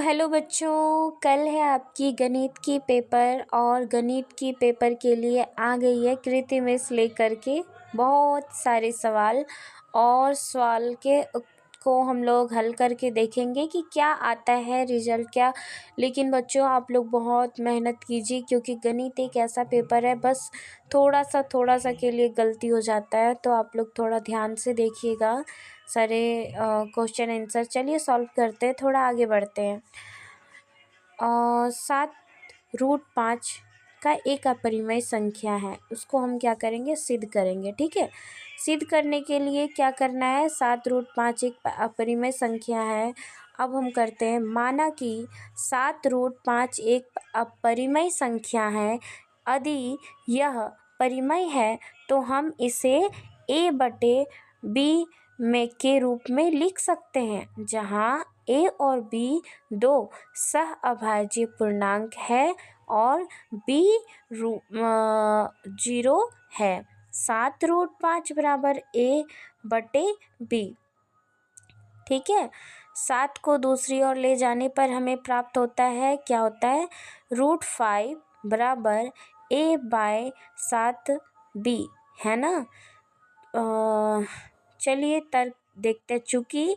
Hello बच्चों, कल है आपकी गणित की पेपर और गणित की पेपर के लिए आ गई है कृति मिस लेकर के बहुत सारे सवाल। और सवाल के को हम लोग हल करके देखेंगे कि क्या आता है, रिजल्ट क्या। लेकिन बच्चों आप लोग बहुत मेहनत कीजिए, क्योंकि गणित एक ऐसा पेपर है, बस थोड़ा सा के लिए गलती हो जाता है। तो आप लोग थोड़ा ध्यान से देखिएगा सारे क्वेश्चन आंसर। चलिए सॉल्व करते हैं, थोड़ा आगे बढ़ते हैं। 7√5 का एक अपरिमेय संख्या है, उसको हम क्या करेंगे, सिद्ध करेंगे। ठीक है, सिद्ध करने के लिए क्या करना है, 7√5 एक अपरिमेय संख्या है। अब हम करते हैं, माना कि 7√5 एक अपरिमेय संख्या है। यदि यह परिमेय है तो हम इसे a/b में के रूप में लिख सकते हैं, जहाँ a और b दो सह अभाज्य पूर्णांक है और b 0 है। 7√5 बराबर a/b। ठीक है, 7 को दूसरी ओर ले जाने पर हमें प्राप्त होता है, क्या होता है, √5 बराबर a/7b, है ना। चलिए तर्क देखते हैं। चूँकि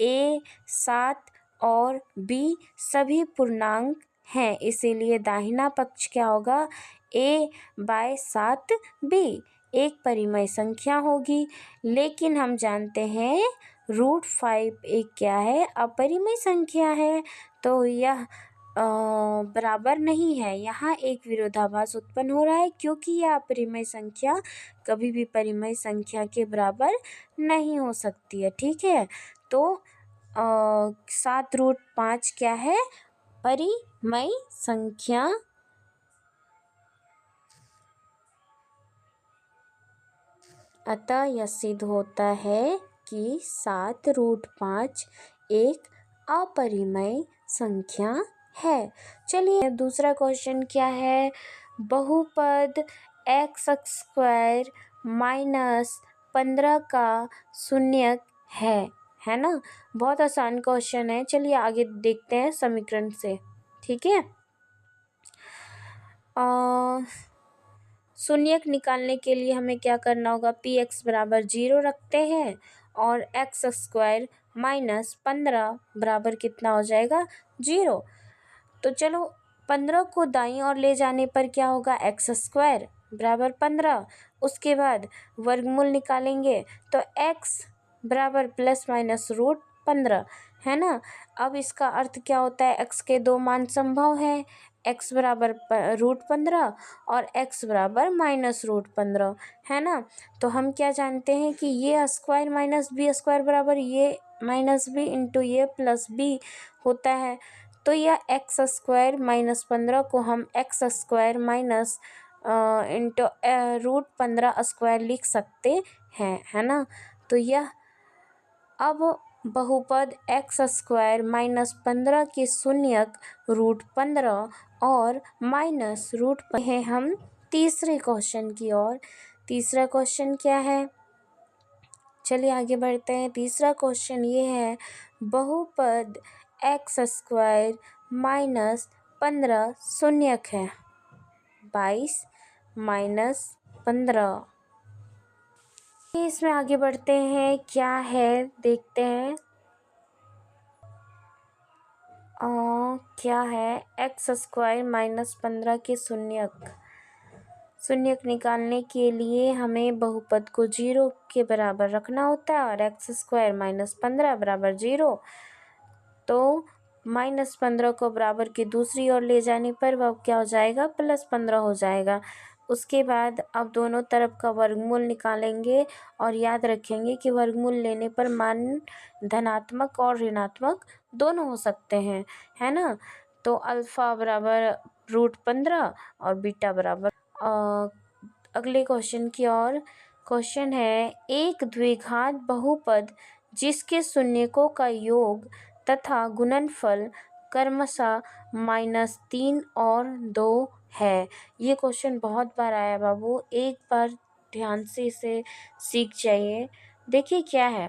a 7 और b सभी पूर्णांक हैं, इसीलिए दाहिना पक्ष क्या होगा, a/7b एक परिमेय संख्या होगी। लेकिन हम जानते हैं √5 एक क्या है, अपरिमेय संख्या है। तो यह बराबर नहीं है, यहाँ एक विरोधाभास उत्पन्न हो रहा है, क्योंकि यह अपरिमेय संख्या कभी भी परिमेय संख्या के बराबर नहीं हो सकती है। ठीक है, तो 7√5 क्या है, परिमेय संख्या। अतः यह सिद्ध होता है कि 7√5 एक अपरिमेय संख्या है। चलिए दूसरा क्वेश्चन क्या है, बहुपद x² -15 का शून्यक है ना। बहुत आसान क्वेश्चन है, चलिए आगे देखते हैं समीकरण से। ठीक है, शून्यक निकालने के लिए हमें क्या करना होगा, px बराबर 0 रखते हैं और x² -15 बराबर कितना हो जाएगा, 0। तो चलो 15 को दाईं ओर ले जाने पर क्या होगा, x² बराबर 15। उसके बाद वर्गमूल निकालेंगे तो x बराबर ±√15, है ना। अब इसका अर्थ क्या होता है, x के दो मान संभव हैं, x बराबर √15 और x बराबर -√15, है ना। तो हम क्या जानते हैं कि ये स्क्वायर माइनस बी स्क्वायर बराबर ये माइनस बी इंटू ये प्लस बी होता है। तो यह x² -15 को हम x² माइनस इंटू √15² लिख सकते हैं, है ना। तो यह अब बहुपद x² -15 के शून्यक √15 और -√15 है। हम तीसरे क्वेश्चन की ओर। तीसरा क्वेश्चन क्या है, चलिए आगे बढ़ते हैं। तीसरा क्वेश्चन ये है, बहुपद x² -15 शून्यक है, 22 -15। इसमें आगे बढ़ते हैं, क्या है देखते हैं। क्या है, x² -15 के शून्यक निकालने के लिए हमें बहुपद को 0 के बराबर रखना होता है और x² -15 बराबर 0। तो -15 को बराबर की दूसरी ओर ले जाने पर वह क्या हो जाएगा, +15 हो जाएगा। उसके बाद अब दोनों तरफ का वर्गमूल निकालेंगे और याद रखेंगे कि वर्गमूल लेने पर मान धनात्मक और ऋणात्मक दोनों हो सकते हैं, है ना। तो अल्फ़ा बराबर √15 और बीटा बराबर। अगले क्वेश्चन की ओर। क्वेश्चन है, एक द्विघात बहुपद जिसके शून्यकों का योग तथा गुणनफल क्रमशः -3 और 2 है। ये क्वेश्चन बहुत बार आया बाबू, एक बार ध्यान से इसे सीख जाइए। देखिए क्या है,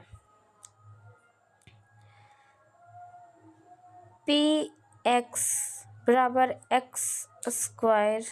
पी एक्स बराबर एक्स स्क्वायर